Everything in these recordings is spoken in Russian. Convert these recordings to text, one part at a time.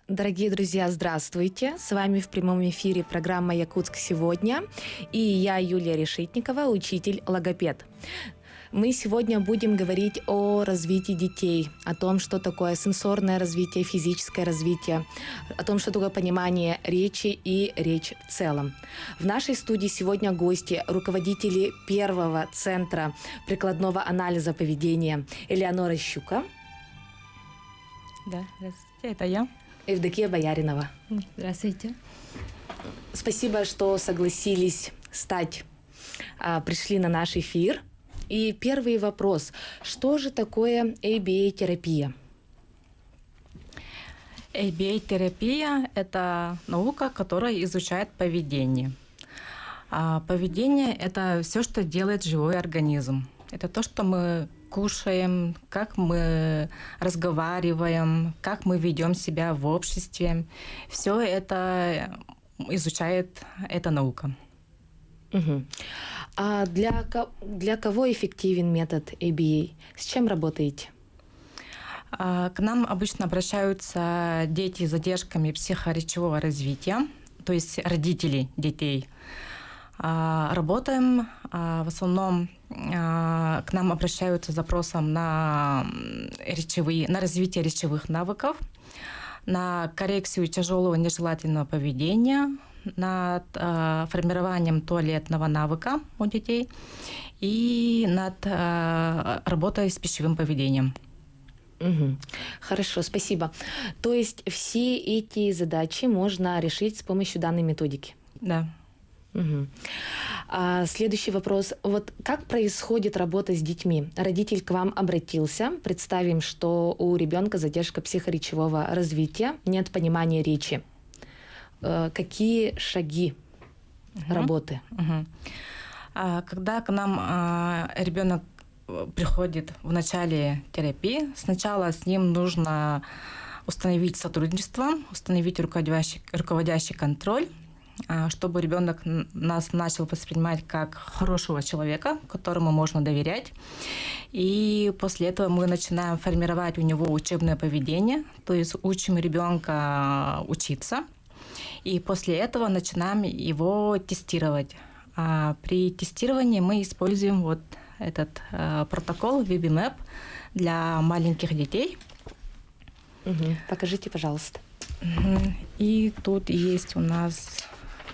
Дорогие друзья, здравствуйте! С вами в прямом эфире программа «Якутск сегодня» и я, Юлия Решетникова, учитель-логопед. Мы сегодня будем говорить о развитии детей, о том, что такое сенсорное развитие, физическое развитие, о том, что такое понимание речи и речь в целом. В нашей студии сегодня гости, руководители первого центра прикладного анализа поведения Элеонора Щука. Да, здравствуйте, это я. Евдокия Бояринова. Здравствуйте. Спасибо, что согласились пришли на наш эфир. И первый вопрос. Что же такое ABA-терапия? ABA-терапия – это наука, которая изучает поведение. Поведение – это все, что делает живой организм. Это то, что мы кушаем, как мы разговариваем, как мы ведем себя в обществе. Все это изучает эта наука. Угу. А для кого эффективен метод ABA? С чем работаете? К нам обычно обращаются дети с задержками психоречевого развития, то есть родители детей. Работаем в основном, к нам обращаются с запросом на развитие речевых навыков, на коррекцию тяжелого нежелательного поведения, над формированием туалетного навыка у детей и над работой с пищевым поведением. Угу. Хорошо, спасибо. То есть все эти задачи можно решить с помощью данной методики? Да. Угу. Следующий вопрос. Вот как происходит работа с детьми? Родитель к вам обратился. Представим, что у ребенка задержка психоречевого развития, нет понимания речи. Какие шаги работы? Когда к нам ребенок приходит в начале терапии, сначала с ним нужно установить сотрудничество, установить руководящий контроль, чтобы ребенок нас начал воспринимать как хорошего человека, которому можно доверять. И после этого мы начинаем формировать у него учебное поведение, то есть учим ребенка учиться. И после этого начинаем его тестировать. При тестировании мы используем вот этот протокол VB-MAP для маленьких детей. Угу. Покажите, пожалуйста. И тут есть у нас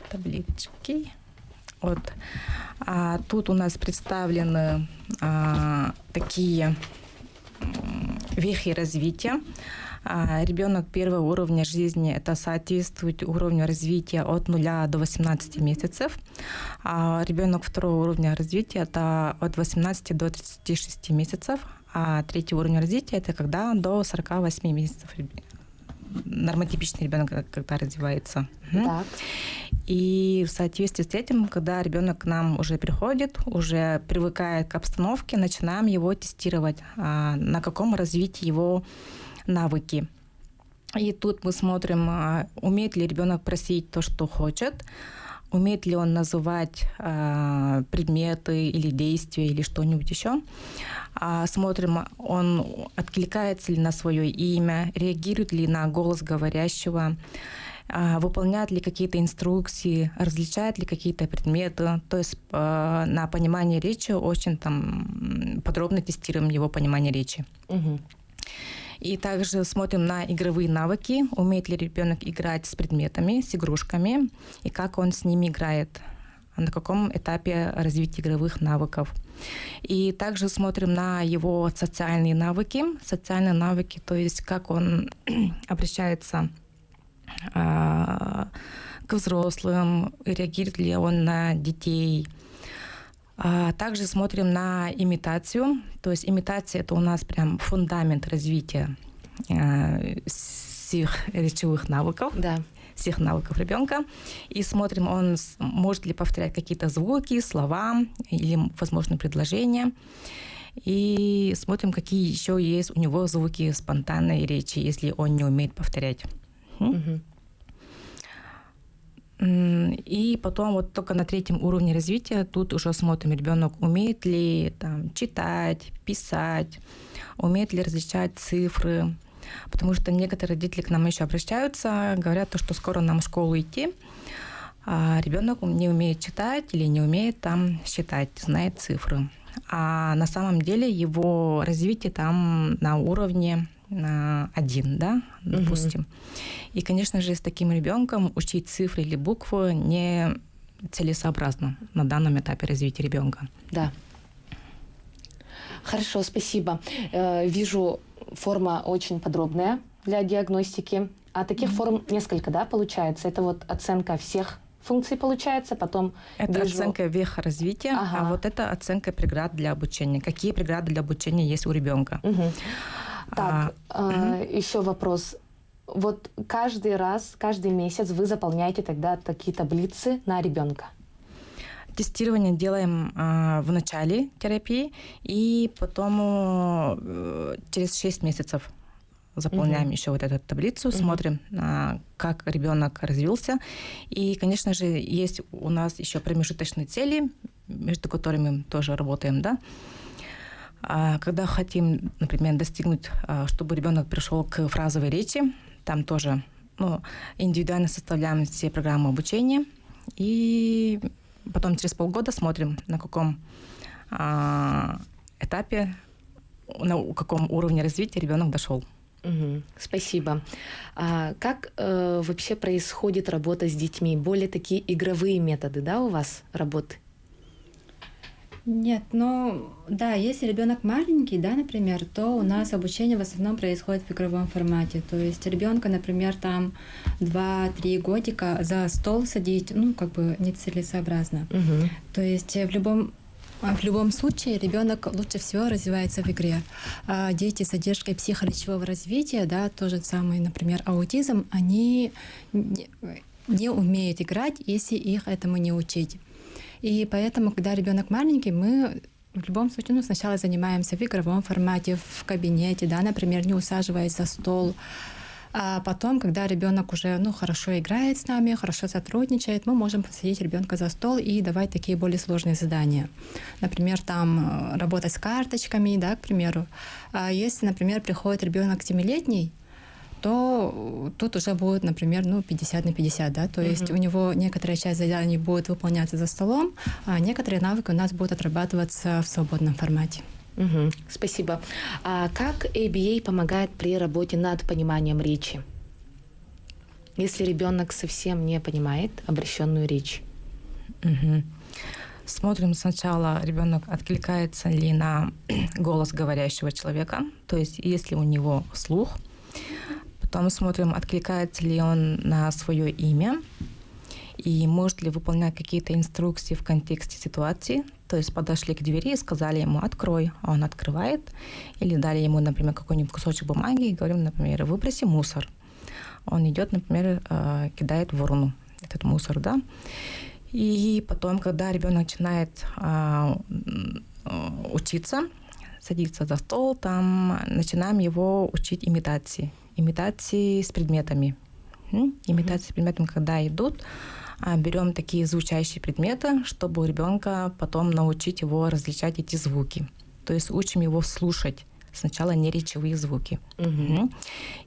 таблички. Вот. Тут у нас представлены такие вехи развития. Ребенок первого уровня жизни – это соответствует уровню развития от 0 до 18 месяцев. А ребенок второго уровня развития – это от 18 до 36 месяцев. А третий уровень развития – это когда до 48 месяцев нормотипичный ребенок когда развивается. Так. И в соответствии с этим, когда ребенок к нам уже приходит, уже привыкает к обстановке, начинаем его тестировать, на каком развитии его навыки. И тут мы смотрим, умеет ли ребенок просить то, что хочет, умеет ли он называть предметы или действия или что-нибудь еще. Смотрим, он откликается ли на свое имя, реагирует ли на голос говорящего, выполняет ли какие-то инструкции, различает ли какие-то предметы. То есть на понимание речи очень подробно тестируем его понимание речи. Угу. И также смотрим на игровые навыки, умеет ли ребенок играть с предметами, с игрушками, и как он с ними играет, на каком этапе развития игровых навыков. И также смотрим на его социальные навыки, то есть как он обращается к взрослым, реагирует ли он на детей. Также смотрим на имитацию. То есть имитация – это у нас прям фундамент развития всех речевых навыков, всех навыков ребенка. И смотрим, он может ли повторять какие-то звуки, слова или, возможно, предложения. И смотрим, какие еще есть у него звуки спонтанной речи, если он не умеет повторять. Угу. И потом вот только на третьем уровне развития тут уже смотрим, ребенок умеет ли читать, писать, умеет ли различать цифры, потому что некоторые родители к нам еще обращаются, говорят, что скоро нам в школу идти, а ребенок не умеет читать или не умеет там считать, знает цифры. А на самом деле его развитие там на уровне 1, да, допустим. И, конечно же, с таким ребенком учить цифры или буквы не целесообразно на данном этапе развития ребенка. Да. Хорошо, спасибо. Вижу, форма очень подробная для диагностики. А таких форм несколько, да, получается? Это вот оценка всех функций получается, потом это вижу... оценка веха развития, а вот это оценка преград для обучения. Какие преграды для обучения есть у ребенка? Так, еще вопрос. Вот каждый месяц вы заполняете тогда такие таблицы на ребенка? Тестирование делаем в начале терапии, и потом через 6 месяцев заполняем еще вот эту таблицу, смотрим, как ребенок развился. И, конечно же, есть у нас еще промежуточные цели, между которыми мы тоже работаем, да. Когда хотим, например, достигнуть, чтобы ребенок пришел к фразовой речи, там тоже индивидуально составляем все программы обучения, и потом через полгода смотрим, на каком этапе, на каком уровне развития ребенок дошел. Спасибо. А как вообще происходит работа с детьми? Более такие игровые методы, да, у вас работы? Нет, да, если ребенок маленький, да, например, то у нас обучение в основном происходит в игровом формате. То есть ребенка, например, там 2-3 годика за стол садить, нецелесообразно. То есть в любом случае ребенок лучше всего развивается в игре. А дети с задержкой психоречевого развития, да, тот же самый, например, аутизм, они не умеют играть, если их этому не учить. И поэтому, когда ребенок маленький, мы в любом случае сначала занимаемся в игровом формате, в кабинете, да, например, не усаживаясь за стол. А потом, когда ребенок уже хорошо играет с нами, хорошо сотрудничает, мы можем посадить ребенка за стол и давать такие более сложные задания. Например, там работать с карточками, да, к примеру. А если, например, приходит ребенок 7-летний, то тут уже будет, например, 50/50, да, то есть у него некоторая часть заданий будет выполняться за столом, а некоторые навыки у нас будут отрабатываться в свободном формате. Спасибо. А как ABA помогает при работе над пониманием речи? Если ребенок совсем не понимает обращенную речь? Смотрим сначала, ребенок откликается ли на голос говорящего человека, то есть если у него слух. Потом смотрим, откликается ли он на свое имя и может ли выполнять какие-то инструкции в контексте ситуации. То есть подошли к двери и сказали ему «открой», а он открывает. Или дали ему, например, какой-нибудь кусочек бумаги и говорим, например, «выброси мусор». Он идет, например, кидает в урну этот мусор, да. И потом, когда ребенок начинает учиться, садится за стол, там начинаем его учить имитации с предметами. Имитации с предметами, когда идут, берем такие звучащие предметы, чтобы у ребенка потом научить его различать эти звуки. То есть учим его слушать сначала неречевые звуки.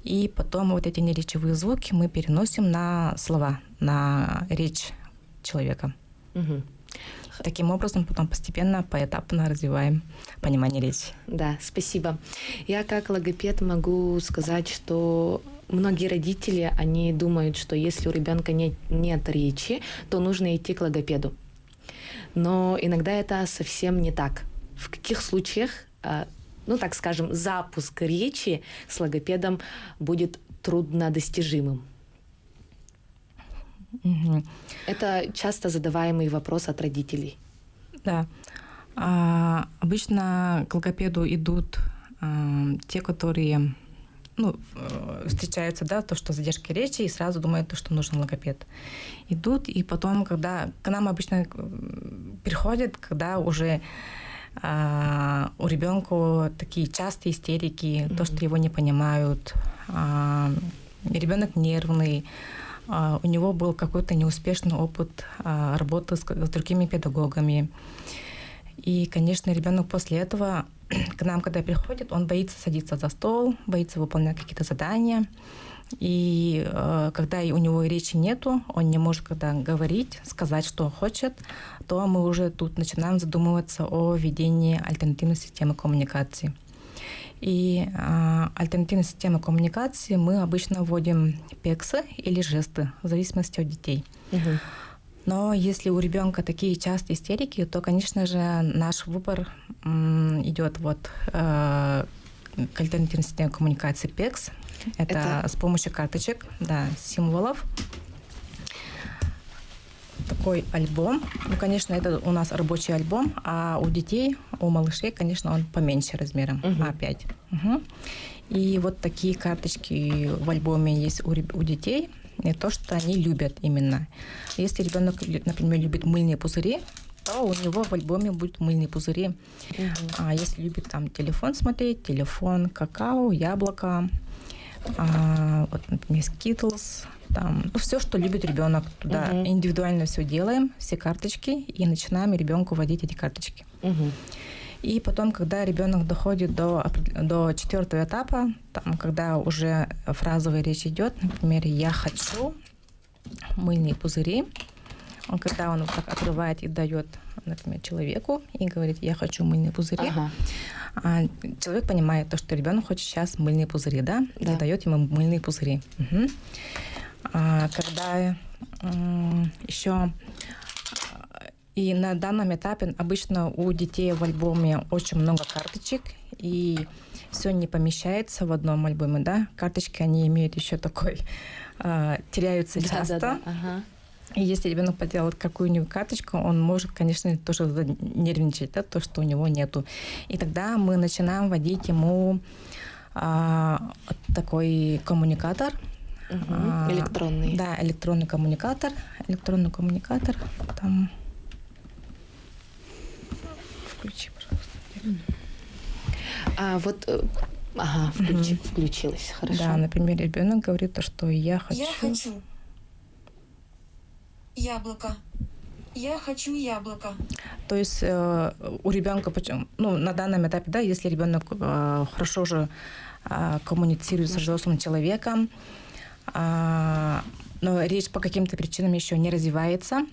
И потом вот эти неречевые звуки мы переносим на слова, на речь человека. Таким образом, потом постепенно, поэтапно развиваем понимание речи. Да, спасибо. Я как логопед могу сказать, что многие родители, они думают, что если у ребенка нет речи, то нужно идти к логопеду. Но иногда это совсем не так. В каких случаях, так скажем, запуск речи с логопедом будет труднодостижимым? Это часто задаваемый вопрос от родителей. Да. Обычно к логопеду идут те, которые встречаются, да, то, что задержки речи, и сразу думают, что нужен логопед. Идут, и потом, когда к нам обычно приходят, когда уже у ребенка такие частые истерики, то, что его не понимают, ребенок нервный, у него был какой-то неуспешный опыт работы с другими педагогами. И, конечно, ребенок после этого к нам, когда приходит, он боится садиться за стол, боится выполнять какие-то задания. И когда у него речи нету, он не может когда говорить, сказать, что он хочет, то мы уже тут начинаем задумываться о введении альтернативной системы коммуникации. И альтернативной системы коммуникации мы обычно вводим пексы или жесты, в зависимости от детей. Мгм. Но если у ребенка такие частые истерики, то, конечно же, наш выбор идет к альтернативной системе коммуникации ПЕКС. Это с помощью карточек, да, символов. Такой альбом. Ну, конечно, это у нас рабочий альбом, а у детей, у малышей, конечно, он поменьше размером, А5. Угу. И вот такие карточки в альбоме есть у детей. И то, что они любят именно. Если ребенок, например, любит мыльные пузыри, то у него в альбоме будут мыльные пузыри. А если любит там телефон смотреть, телефон, какао, яблоко, вот, например, Skittles, там, все, что любит ребенок, туда индивидуально все делаем, все карточки, и начинаем ребенку вводить эти карточки. И потом, когда ребенок доходит до 4-го этапа, там, когда уже фразовая речь идет, например, «я хочу мыльные пузыри», когда он вот так открывает и дает, например, человеку и говорит «я хочу мыльные пузыри», человек понимает то, что ребенок хочет сейчас мыльные пузыри, да? И дает ему мыльные пузыри. Когда еще... И на данном этапе обычно у детей в альбоме очень много карточек, и все не помещается в одном альбоме, да? Карточки, они имеют еще такой... теряются часто. И если ребенок поделает какую-нибудь карточку, он может, конечно, тоже нервничать, да, то, что у него нету. И тогда мы начинаем вводить ему такой коммуникатор. Электронный. Да, электронный коммуникатор. Электронный коммуникатор. Там... Включи, пожалуйста. Включилась, хорошо. Да, например, ребенок говорит, что я хочу... Я хочу яблоко. Я хочу яблоко. То есть у ребенка, на данном этапе, да, если ребенок хорошо уже коммуницирует с взрослым человеком, но речь по каким-то причинам еще не развивается,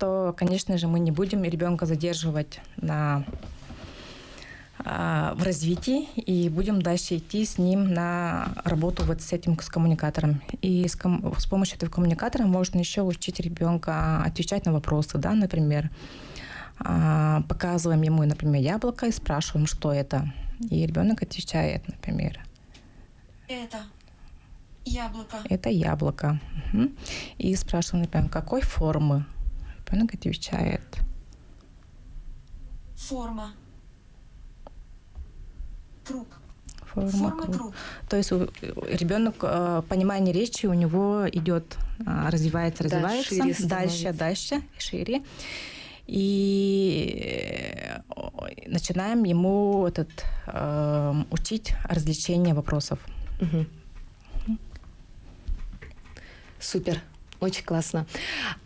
то, конечно же, мы не будем ребенка задерживать в развитии и будем дальше идти с ним на работу вот с этим, с коммуникатором. И с помощью этого коммуникатора можно еще учить ребенка отвечать на вопросы, да, например. Показываем ему, например, яблоко и спрашиваем, что это. И ребенок отвечает, например. Это яблоко. Это яблоко. Угу. И спрашиваем, например, какой формы. Ребенок отвечает. Форма. Круг. Форма круг. То есть ребенок, понимание речи у него идет, развивается, дальше, шире. И начинаем ему учить различение вопросов. Супер. Очень классно.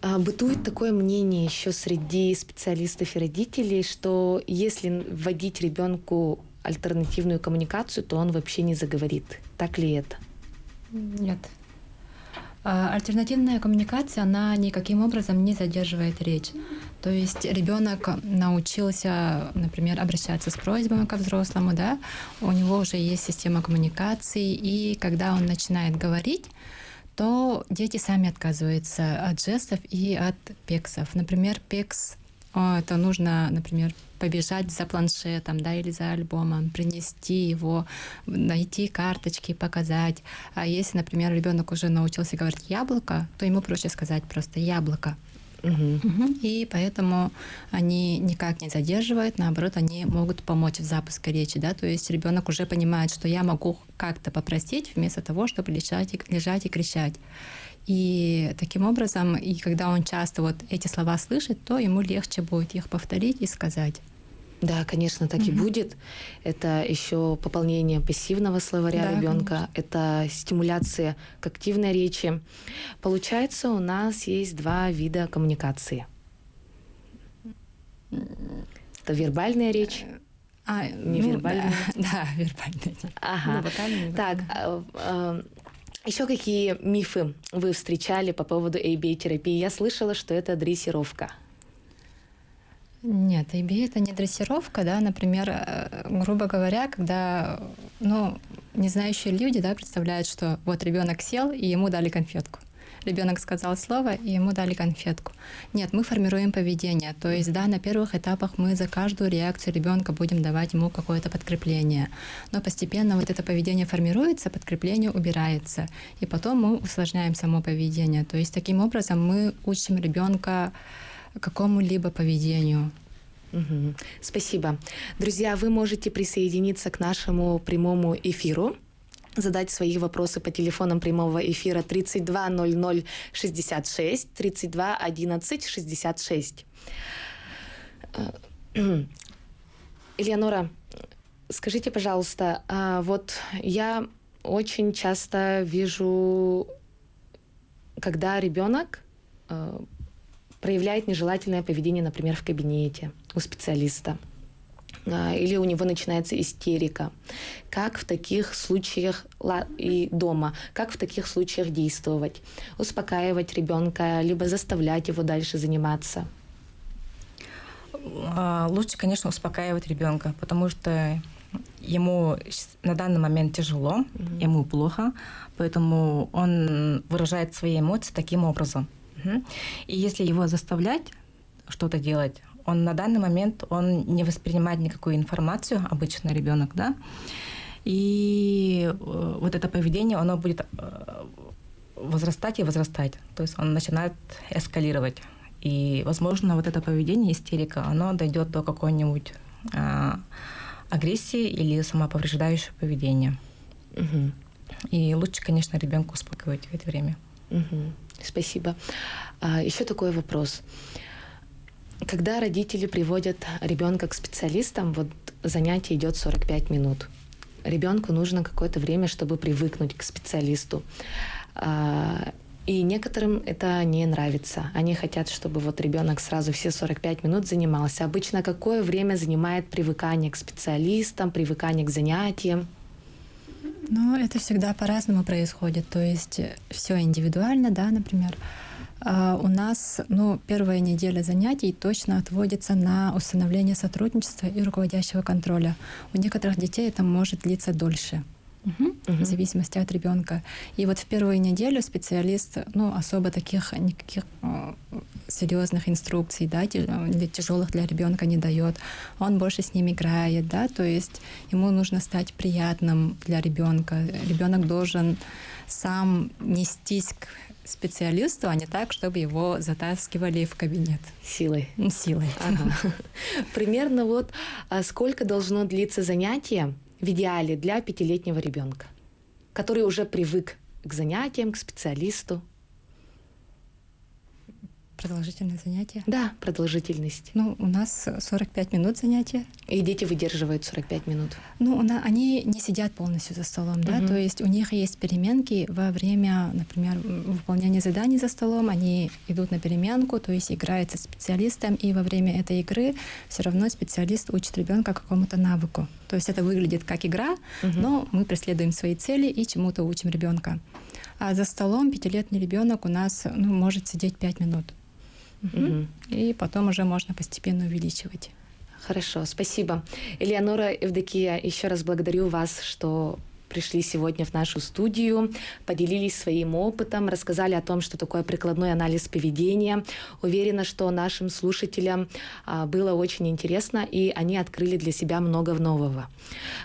Бытует такое мнение еще среди специалистов и родителей, что если вводить ребенку альтернативную коммуникацию, то он вообще не заговорит. Так ли это? Нет. Альтернативная коммуникация, она никаким образом не задерживает речь. То есть ребенок научился, например, обращаться с просьбами ко взрослому, да, у него уже есть система коммуникации, и когда он начинает говорить, то дети сами отказываются от жестов и от пексов. Например, пекс, это нужно, например, побежать за планшетом, да, или за альбомом, принести его, найти карточки, показать. А если, например, ребенок уже научился говорить яблоко, то ему проще сказать просто яблоко. И поэтому они никак не задерживают, наоборот, они могут помочь в запуске речи, да, то есть ребенок уже понимает, что я могу как-то попросить вместо того, чтобы лежать и кричать. И таким образом, и когда он часто вот эти слова слышит, то ему легче будет их повторить и сказать. Да, конечно, так и будет. Это еще пополнение пассивного словаря ребенка, это стимуляция к активной речи. Получается, у нас есть два вида коммуникации. Это вербальная речь. Невербальные? Да, вербальные. Ага. Ну, вокальные, Так, еще какие мифы вы встречали по поводу ABA-терапии? Я слышала, что это дрессировка. Нет, ABA это не дрессировка, да, например, грубо говоря, когда, не знающие люди, да, представляют, что вот ребенок сел и ему дали конфетку. Ребенок сказал слово, и ему дали конфетку. Нет, мы формируем поведение. То есть, да, на первых этапах мы за каждую реакцию ребенка будем давать ему какое-то подкрепление. Но постепенно вот это поведение формируется, подкрепление убирается. И потом мы усложняем само поведение. То есть, таким образом мы учим ребенка какому-либо поведению. Мгм. Спасибо. Друзья, вы можете присоединиться к нашему прямому эфиру, задать свои вопросы по телефонам прямого эфира 32 00 66, 32 11 66. Элеонора, скажите, пожалуйста, вот я очень часто вижу, когда ребенок проявляет нежелательное поведение, например, в кабинете у специалиста, или у него начинается истерика. Как в таких случаях и дома, как в таких случаях действовать? Успокаивать ребенка, либо заставлять его дальше заниматься? Лучше, конечно, успокаивать ребенка, потому что ему на данный момент тяжело, ему плохо, поэтому он выражает свои эмоции таким образом. И если его заставлять что-то делать, он на данный момент он не воспринимает никакую информацию, обычно ребенок, да, и вот это поведение, оно будет возрастать и возрастать, то есть он начинает эскалировать, и, возможно, вот это поведение, истерика, оно дойдет до какой-нибудь агрессии или самоповреждающего поведения. Угу. И лучше, конечно, ребенка успокоить в это время. Угу. Спасибо. Еще такой вопрос. Когда родители приводят ребенка к специалистам, вот занятие идет 45 минут. Ребенку нужно какое-то время, чтобы привыкнуть к специалисту. И некоторым это не нравится. Они хотят, чтобы вот ребенок сразу все 45 минут занимался. Обычно какое время занимает привыкание к специалистам, привыкание к занятиям? Но это всегда по-разному происходит. То есть все индивидуально, да, например. У нас, первая неделя занятий точно отводится на установление сотрудничества и руководящего контроля. У некоторых детей это может длиться дольше. В зависимости от ребенка. И вот в первую неделю специалист, особо никаких серьезных инструкций, да, или тяжелых для ребенка не дает. Он больше с ним играет, да, то есть ему нужно стать приятным для ребенка. Ребенок должен сам нестись к специалисту, а не так, чтобы его затаскивали в кабинет. Силой. Силой. Ага. Примерно вот сколько должно длиться занятие в идеале для 5-летнего ребенка, который уже привык к занятиям, к специалисту? Продолжительное занятие? Да, продолжительность. У нас 45 минут занятия. И дети выдерживают 45 минут. Они не сидят полностью за столом, да, то есть у них есть переменки во время, например, выполнения заданий за столом, они идут на переменку, то есть играют со специалистом, и во время этой игры все равно специалист учит ребенка какому-то навыку. То есть это выглядит как игра, но мы преследуем свои цели и чему-то учим ребенка. А за столом 5-летний ребенок у нас может сидеть 5 минут. И потом уже можно постепенно увеличивать. Хорошо, спасибо. Элеонора, Евдокия, еще раз благодарю вас, что пришли сегодня в нашу студию, поделились своим опытом, рассказали о том, что такое прикладной анализ поведения. Уверена, что нашим слушателям было очень интересно, и они открыли для себя много нового.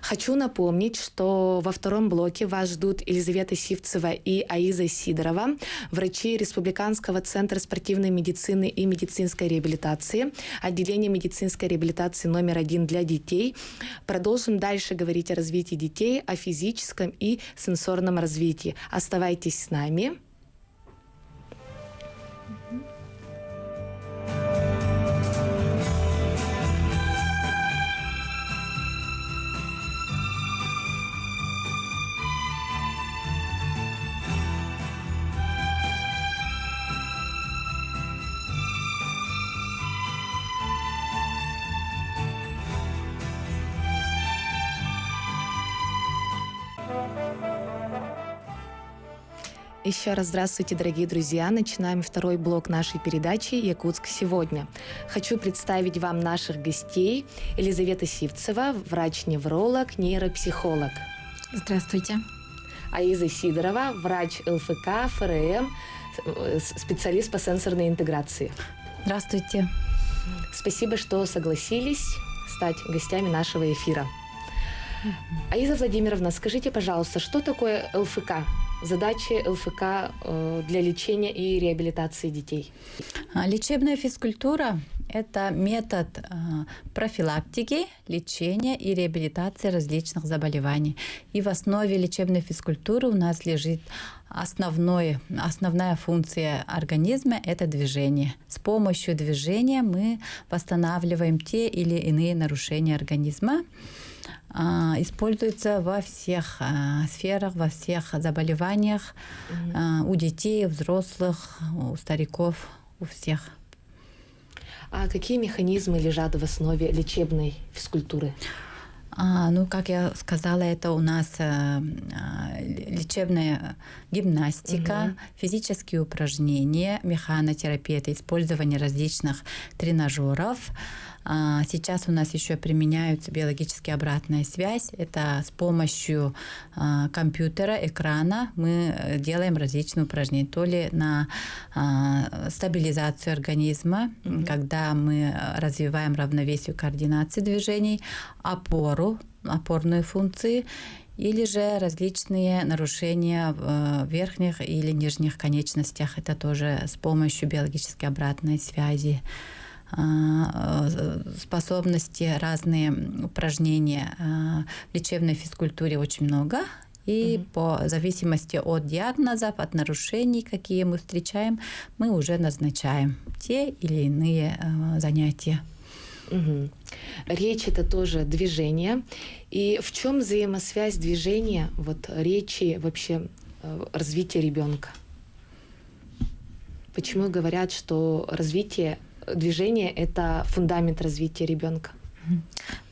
Хочу напомнить, что во втором блоке вас ждут Елизавета Сивцева и Аиза Сидорова, врачи Республиканского центра спортивной медицины и медицинской реабилитации, отделение медицинской реабилитации номер 1 для детей. Продолжим дальше говорить о развитии детей, о физическом и сенсорном развитии. Оставайтесь с нами. Еще раз здравствуйте, дорогие друзья. Начинаем второй блок нашей передачи «Якутск сегодня». Хочу представить вам наших гостей. Елизавета Сивцева, врач-невролог, нейропсихолог. Здравствуйте. Аиза Сидорова, врач ЛФК, ФРМ, специалист по сенсорной интеграции. Здравствуйте. Спасибо, что согласились стать гостями нашего эфира. Аиза Владимировна, скажите, пожалуйста, что такое ЛФК? Задачи ЛФК для лечения и реабилитации детей. Лечебная физкультура – это метод профилактики, лечения и реабилитации различных заболеваний. И в основе лечебной физкультуры у нас лежит основная функция организма – это движение. С помощью движения мы восстанавливаем те или иные нарушения организма. Используется во всех сферах, во всех заболеваниях, у детей, у взрослых, у стариков, у всех. А какие механизмы лежат в основе лечебной физкультуры? Как я сказала, это у нас лечебная гимнастика, физические упражнения, механотерапия, это использование различных тренажеров. Сейчас у нас еще применяются биологически обратная связь. Это с помощью компьютера, экрана мы делаем различные упражнения. То ли на стабилизацию организма, когда мы развиваем равновесие, координацию движений, опорные функции, или же различные нарушения в верхних или нижних конечностях. Это тоже с помощью биологически обратной связи. Способности, разные упражнения в лечебной физкультуре очень много. И по зависимости от диагнозов, от нарушений, какие мы встречаем, мы уже назначаем те или иные занятия. Речь – это тоже движение. И в чем взаимосвязь движения, речи, вообще развития ребенка? Почему говорят, что движение – это фундамент развития ребенка?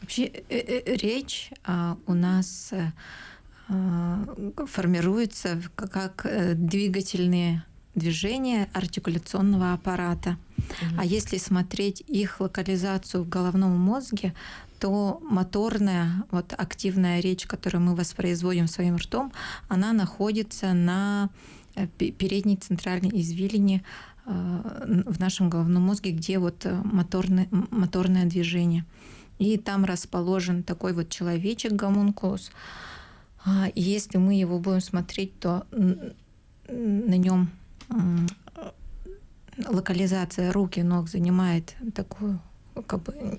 Вообще речь у нас формируется как двигательные движения артикуляционного аппарата. А если смотреть их локализацию в головном мозге, то моторная, активная речь, которую мы воспроизводим своим ртом, она находится на передней центральной извилине в нашем головном мозге, где моторное движение. И там расположен такой человечек, гомункулус. И если мы его будем смотреть, то на нем локализация рук и ног занимает такую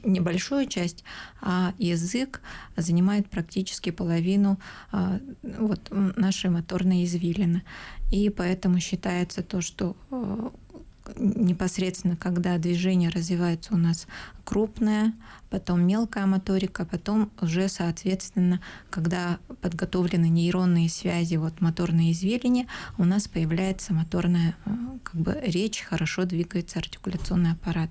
небольшую часть, а язык занимает практически половину нашей моторной извилины. И поэтому считается то, что непосредственно, когда движение развивается у нас крупное, потом мелкая моторика, потом уже, соответственно, когда подготовлены нейронные связи моторной извилине, у нас появляется моторная речь, хорошо двигается артикуляционный аппарат.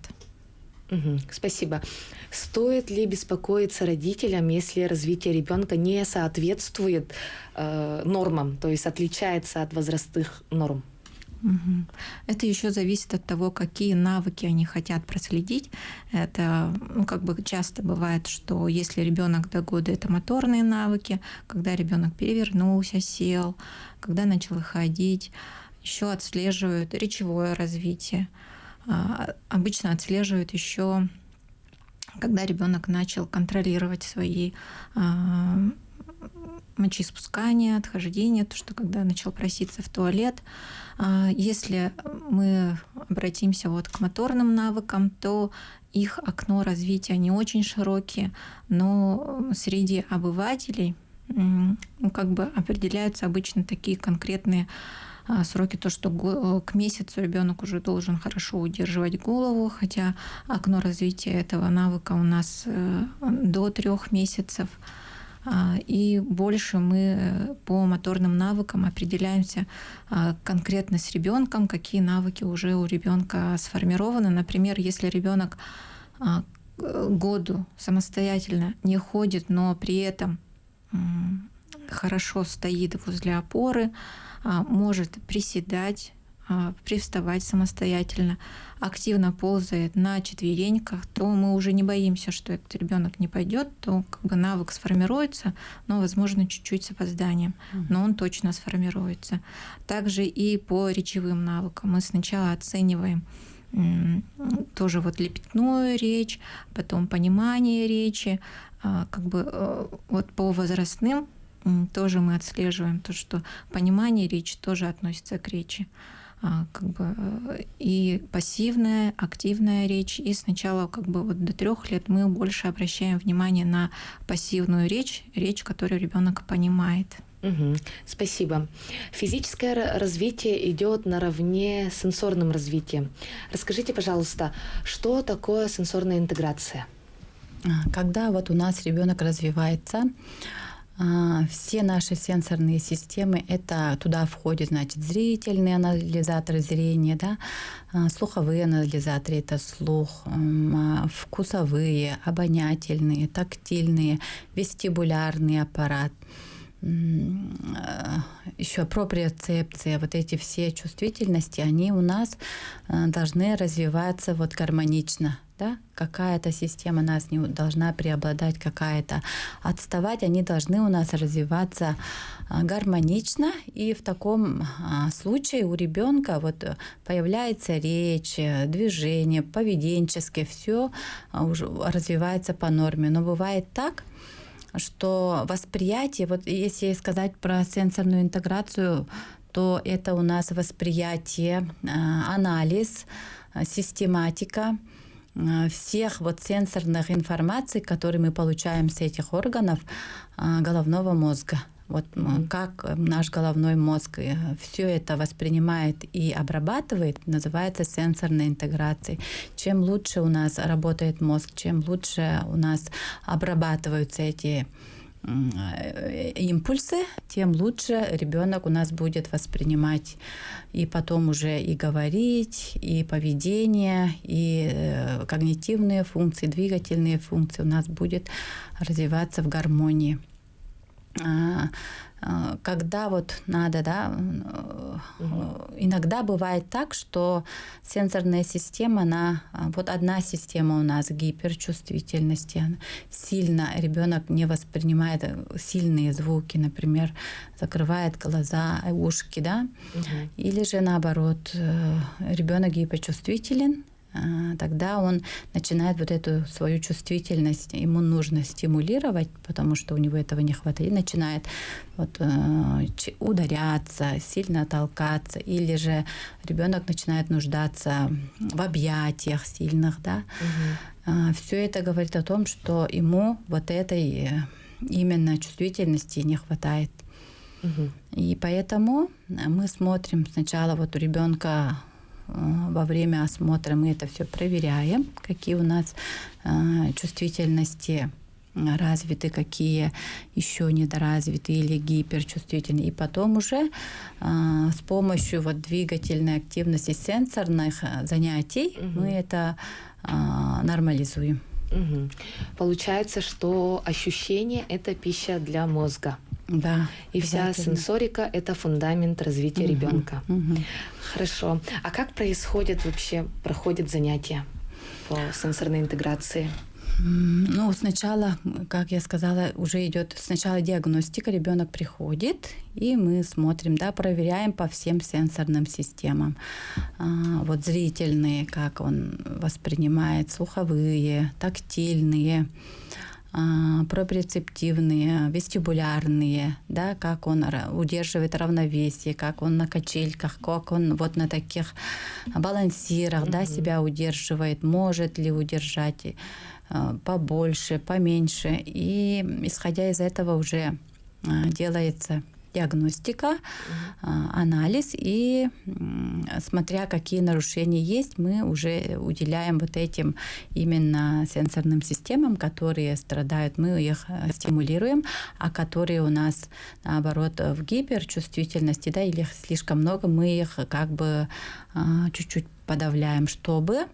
Спасибо. Стоит ли беспокоиться родителям, если развитие ребенка не соответствует нормам, то есть отличается от возрастных норм? Это еще зависит от того, какие навыки они хотят проследить. Это часто бывает, что если ребенок до года, это моторные навыки, когда ребенок перевернулся, сел, когда начал ходить, еще отслеживают речевое развитие. Обычно отслеживают еще, когда ребенок начал контролировать свои мочеиспускания, отхождения, то, что когда начал проситься в туалет. Если мы обратимся к моторным навыкам, то их окно развития не очень широкие, но среди обывателей определяются обычно такие конкретные сроки, то, что к месяцу ребенок уже должен хорошо удерживать голову, хотя окно развития этого навыка у нас до 3 месяцев. И больше мы по моторным навыкам определяемся конкретно с ребенком, какие навыки уже у ребенка сформированы. Например, если ребенок году самостоятельно не ходит, но при этом хорошо стоит возле опоры, может приседать, привставать самостоятельно, активно ползает на четвереньках, то мы уже не боимся, что этот ребенок не пойдет, то как бы навык сформируется, но, возможно, чуть-чуть с опозданием, но он точно сформируется. Также и по речевым навыкам мы сначала оцениваем тоже вот лепетную речь, потом понимание речи, как бы вот по возрастным тоже мы отслеживаем то, что понимание речи тоже относится к речи. Как бы и пассивная, активная речь. И сначала как бы вот до 3 лет мы больше обращаем внимание на пассивную речь, которую ребенок понимает. Угу. Спасибо. Физическое развитие идет наравне с сенсорным развитием. Расскажите, пожалуйста, что такое сенсорная интеграция? Когда вот у нас ребенок развивается, все наши сенсорные системы, это туда входит, значит, зрительные анализаторы зрения, да, слуховые анализаторы, это слух, вкусовые, обонятельные, тактильные, вестибулярный аппарат, еще проприоцепция, вот эти все чувствительности, они у нас должны развиваться вот гармонично. Да? Какая-то система нас не должна преобладать, какая-то отставать, они должны у нас развиваться гармонично, и в таком случае у ребенка вот появляется речь, движение, поведенческое, все уже развивается по норме. Но бывает так, что восприятие, вот если сказать про сенсорную интеграцию, то это у нас восприятие, анализ, систематика всех вот сенсорных информаций, которые мы получаем с этих органов головного мозга. Вот как наш головной мозг все это воспринимает и обрабатывает, называется сенсорной интеграцией. Чем лучше у нас работает мозг, чем лучше у нас обрабатываются эти импульсы, тем лучше ребенок у нас будет воспринимать и потом уже и говорить, и поведение, и когнитивные функции, двигательные функции у нас будет развиваться в гармонии. Когда вот надо, да, иногда бывает так, что сенсорная система, вот одна система у нас гиперчувствительности, сильно ребенок не воспринимает сильные звуки, например, закрывает глаза, ушки, да, или же наоборот, ребенок гиперчувствителен, тогда он начинает вот эту свою чувствительность, ему нужно стимулировать, потому что у него этого не хватает, и начинает вот, ударяться, сильно толкаться, или же ребенок начинает нуждаться в объятиях сильных, да. Все это говорит о том, что ему вот этой именно чувствительности не хватает. И поэтому мы смотрим сначала вот у ребенка. Во время осмотра мы это все проверяем, какие у нас чувствительности развиты, какие еще недоразвиты или гиперчувствительные. И потом уже с помощью вот двигательной активности сенсорных занятий мы это нормализуем. Получается, что ощущение – это пища для мозга. Да. И вся сенсорика – это фундамент развития ребенка. Хорошо. А как проходят занятия по сенсорной интеграции? Ну, сначала, как я сказала, уже идет сначала диагностика, ребенок приходит, и мы смотрим, да, проверяем по всем сенсорным системам. Вот зрительные, как он воспринимает, слуховые, тактильные, проприоцептивные, вестибулярные, да, как он удерживает равновесие, как он на качельках, как он вот на таких балансирах, да, себя удерживает, может ли удержать побольше, поменьше. И исходя из этого уже делается диагностика, анализ, и смотря какие нарушения есть, мы уже уделяем вот этим именно сенсорным системам, которые страдают, мы их стимулируем, а которые у нас, наоборот, в гиперчувствительности, да, или их слишком много, мы их как бы чуть-чуть подавляем, чтобы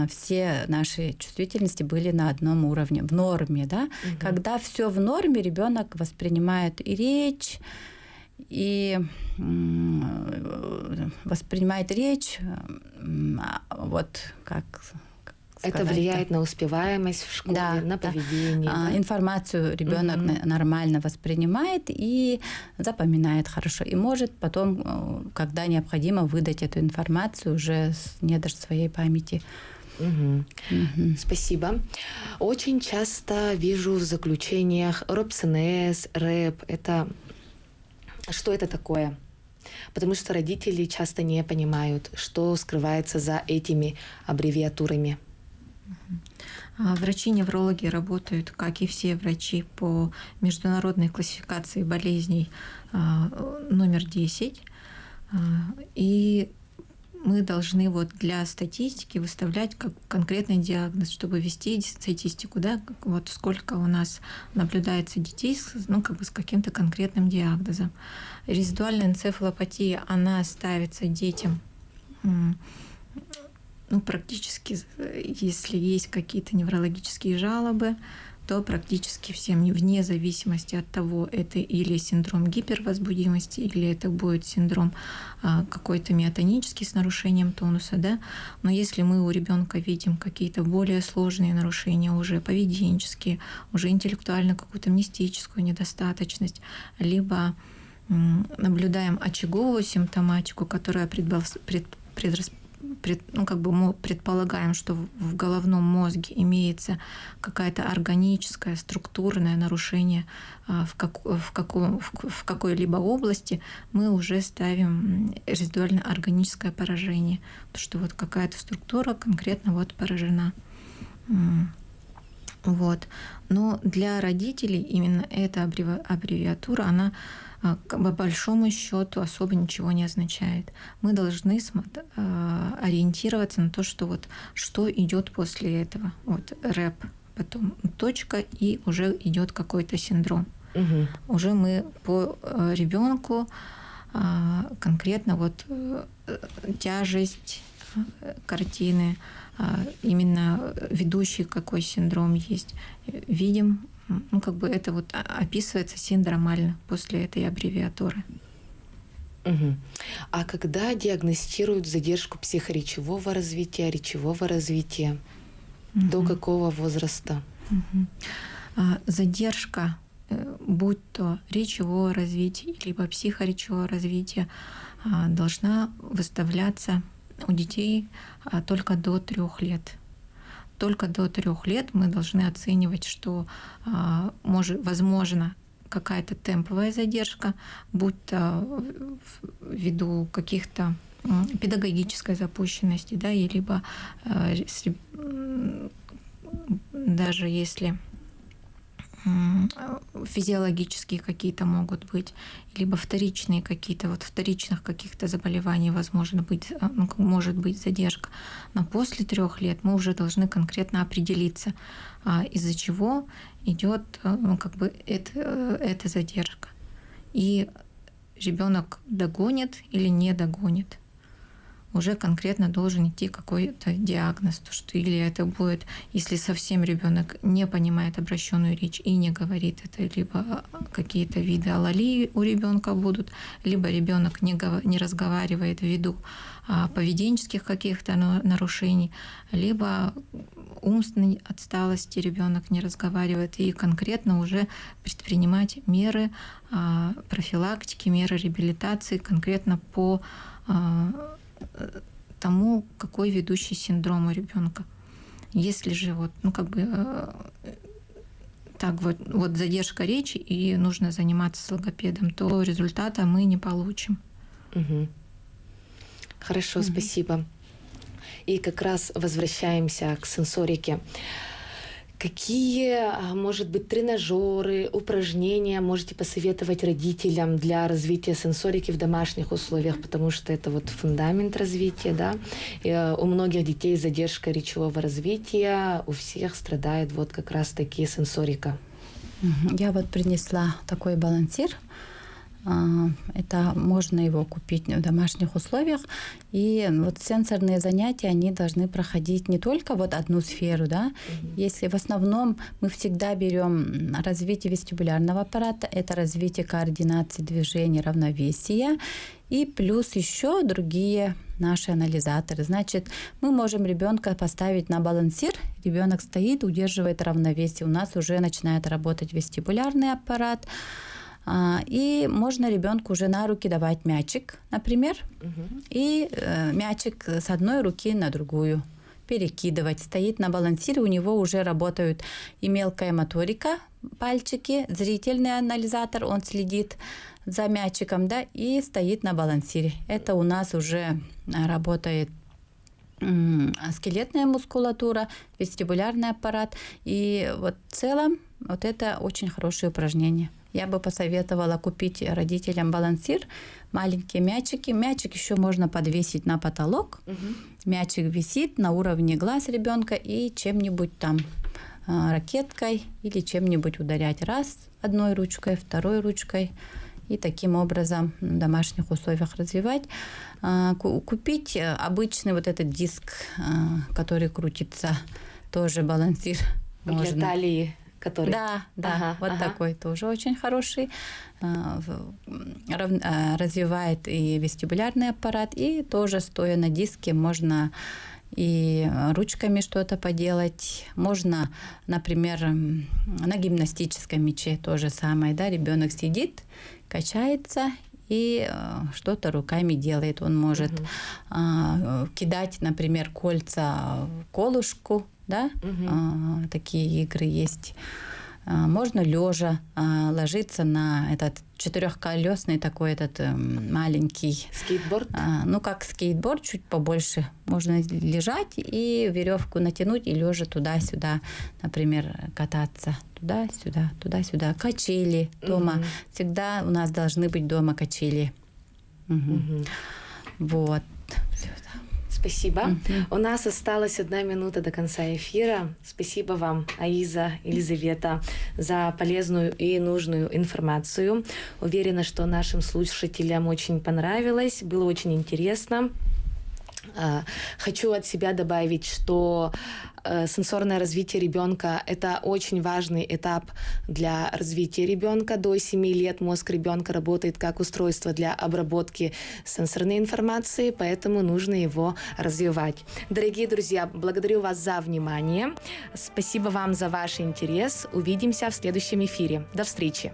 все наши чувствительности были на одном уровне, в норме, да. Когда все в норме, ребенок воспринимает и речь, вот как Это сказать-то? влияет на успеваемость в школе, Да, на да. поведение. Да? Информацию ребенок нормально воспринимает и запоминает хорошо. И может потом, когда необходимо, выдать эту информацию уже с недр своей памяти. Спасибо. Очень часто вижу в заключениях РОПСНС, РЭП. Что это такое? Потому что родители часто не понимают, что скрывается за этими аббревиатурами. Врачи-неврологи работают, как и все врачи, по международной классификации болезней номер 10. И мы должны вот для статистики выставлять как конкретный диагноз, чтобы вести статистику, да, вот сколько у нас наблюдается детей с каким-то конкретным диагнозом. Резидуальная энцефалопатия, она ставится детям практически, если есть какие-то неврологические жалобы, то практически всем, вне зависимости от того, это или синдром гипервозбудимости, или это будет синдром какой-то миотонический с нарушением тонуса, да. Но если мы у ребенка видим какие-то более сложные нарушения, уже поведенческие, уже интеллектуально какую-то мнестическую недостаточность, либо наблюдаем очаговую симптоматику, которая мы предполагаем, что в головном мозге имеется какая-то органическое, структурное нарушение в какой-либо области, мы уже ставим резидуально-органическое поражение, потому что вот какая-то структура конкретно вот поражена. Вот. Но для родителей именно эта аббревиатура, она по большому счету особо ничего не означает. Мы должны ориентироваться на то, что что идет после этого. Вот рэп, потом точка, и уже идет какой-то синдром. Уже мы по ребенку конкретно тяжесть картины, именно ведущий какой синдром есть, видим. Это описывается синдромально после этой аббревиатуры. А когда диагностируют задержку психоречевого развития, речевого развития, до какого возраста? Задержка, будь то речевого развития, либо психоречевого развития, должна выставляться у детей только до 3 лет. Только до 3 лет мы должны оценивать, что возможно какая-то темповая задержка, будь то ввиду каких-то педагогической запущенности, да, и либо даже если физиологические какие-то могут быть, либо вторичные какие-то, вторичных каких-то заболеваний может быть задержка. Но после 3 лет мы уже должны конкретно определиться, из-за чего идет эта задержка. И ребенок догонит или не догонит. Уже конкретно должен идти какой-то диагноз, что или это будет, если совсем ребенок не понимает обращенную речь и не говорит это, либо какие-то виды алалии у ребенка будут, либо ребенок не разговаривает ввиду поведенческих каких-то нарушений, либо умственной отсталости ребенок не разговаривает, и конкретно уже предпринимать меры профилактики, меры реабилитации конкретно по тому, какой ведущий синдром у ребенка. Если же задержка речи и нужно заниматься с логопедом, то результата мы не получим. Хорошо, спасибо. И как раз возвращаемся к сенсорике. Какие, может быть, тренажеры, упражнения можете посоветовать родителям для развития сенсорики в домашних условиях, потому что это фундамент развития, да? И у многих детей задержка речевого развития, у всех страдает как раз-таки сенсорика. Я принесла такой балансир. Это можно его купить в домашних условиях. И вот сенсорные занятия, они должны проходить не только вот одну сферу, да. Если в основном мы всегда берем развитие вестибулярного аппарата, это развитие координации движений, равновесия, и плюс еще другие наши анализаторы. Значит, мы можем ребенка поставить на балансир, ребенок стоит, удерживает равновесие, у нас уже начинает работать вестибулярный аппарат. И можно ребенку уже на руки давать мячик, например, и мячик с одной руки на другую перекидывать. Стоит на балансире, у него уже работают и мелкая моторика, пальчики, зрительный анализатор, он следит за мячиком, да, и стоит на балансире. Это у нас уже работает скелетная мускулатура, вестибулярный аппарат. И вот в целом вот это очень хорошее упражнение. Я бы посоветовала купить родителям балансир, маленькие мячики. Мячик еще можно подвесить на потолок. Мячик висит на уровне глаз ребенка и чем-нибудь там ракеткой или чем-нибудь ударять раз одной ручкой, второй ручкой. И таким образом в домашних условиях развивать. Купить обычный вот этот диск, который крутится, тоже балансир. Для талии. Который... Да, такой тоже очень хороший. Развивает и вестибулярный аппарат, и тоже стоя на диске можно и ручками что-то поделать. Можно, например, на гимнастическом мяче то же самое, да, ребенок сидит, качается и что-то руками делает. Он может кидать, например, кольца в колышку, да, такие игры есть. Можно лежа ложиться на этот четырехколесный такой этот маленький скейтборд. Ну как скейтборд, чуть побольше. Можно лежать и веревку натянуть и лежа туда-сюда, например, кататься туда-сюда, туда-сюда. Качели дома. Всегда у нас должны быть дома качели. Вот. Спасибо. У нас осталась 1 минута до конца эфира. Спасибо вам, Аиза, Елизавета, за полезную и нужную информацию. Уверена, что нашим слушателям очень понравилось, было очень интересно. Хочу от себя добавить, что сенсорное развитие ребенка – это очень важный этап для развития ребенка. До 7 лет мозг ребенка работает как устройство для обработки сенсорной информации, поэтому нужно его развивать. Дорогие друзья, благодарю вас за внимание. Спасибо вам за ваш интерес. Увидимся в следующем эфире. До встречи.